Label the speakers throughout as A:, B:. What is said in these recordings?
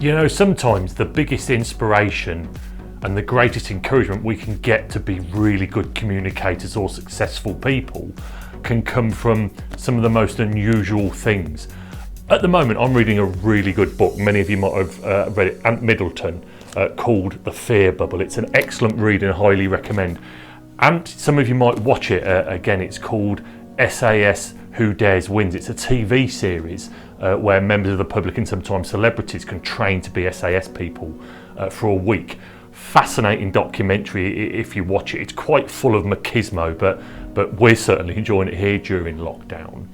A: You know, sometimes the biggest inspiration and the greatest encouragement we can get to be really good communicators or successful people can come from some of the most unusual things. At the moment, I'm reading a really good book. Many of you might have read it, Ant Middleton, called The Fear Bubble. It's an excellent read and I highly recommend. And some of you might watch it again. It's called SAS Who Dares Wins. It's a TV series where members of the public and sometimes celebrities can train to be SAS people for a week. Fascinating documentary if you watch it. It's quite full of machismo, but we're certainly enjoying it here during lockdown.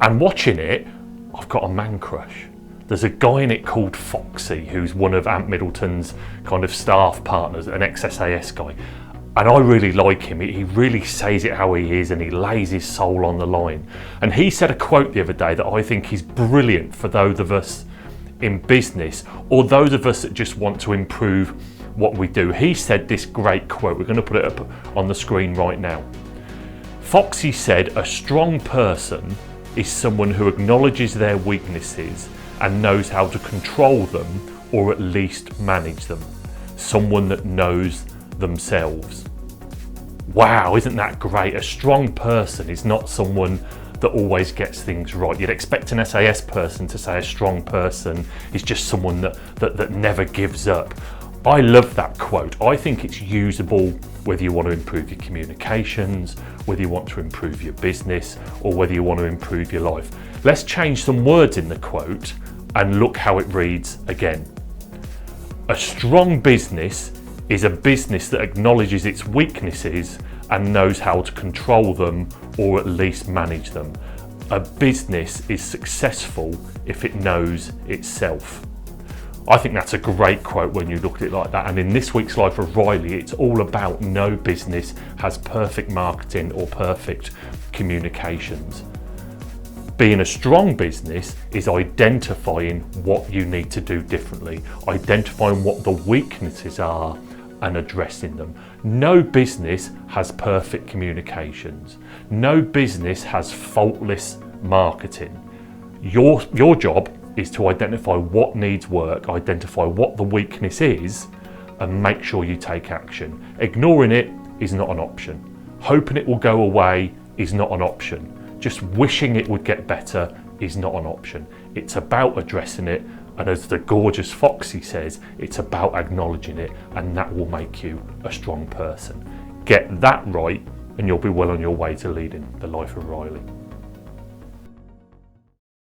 A: And watching it, I've got a man crush. There's a guy in it called Foxy, who's one of Ant Middleton's kind of staff partners, an ex-SAS guy. And I really like him. He really says it how he is and he lays his soul on the line. And he said a quote the other day that I think is brilliant for those of us in business or those of us that just want to improve what we do. He said this great quote. We're going to put it up on the screen right now. Foxy said, "A strong person is someone who acknowledges their weaknesses and knows how to control them or at least manage them. Someone that knows themselves." Wow, isn't that great? A strong person is not someone that always gets things right. You'd expect an SAS person to say a strong person is just someone that never gives up. I love that quote. I think it's usable whether you want to improve your communications, whether you want to improve your business, or whether you want to improve your life. Let's change some words in the quote and look how it reads again. A strong business is a business that acknowledges its weaknesses and knows how to control them or at least manage them. A business is successful if it knows itself. I think that's a great quote when you look at it like that. And in this week's Life of Riley, it's all about no business has perfect marketing or perfect communications. Being a strong business is identifying what you need to do differently, identifying what the weaknesses are and addressing them. No business has perfect communications. No business has faultless marketing. Your job is to identify what needs work, identify what the weakness is, and make sure you take action. Ignoring it is not an option. Hoping it will go away is not an option. Just wishing it would get better is not an option. It's about addressing it, and as the gorgeous Foxy says, it's about acknowledging it, and that will make you a strong person. Get that right, and you'll be well on your way to leading the life of Riley.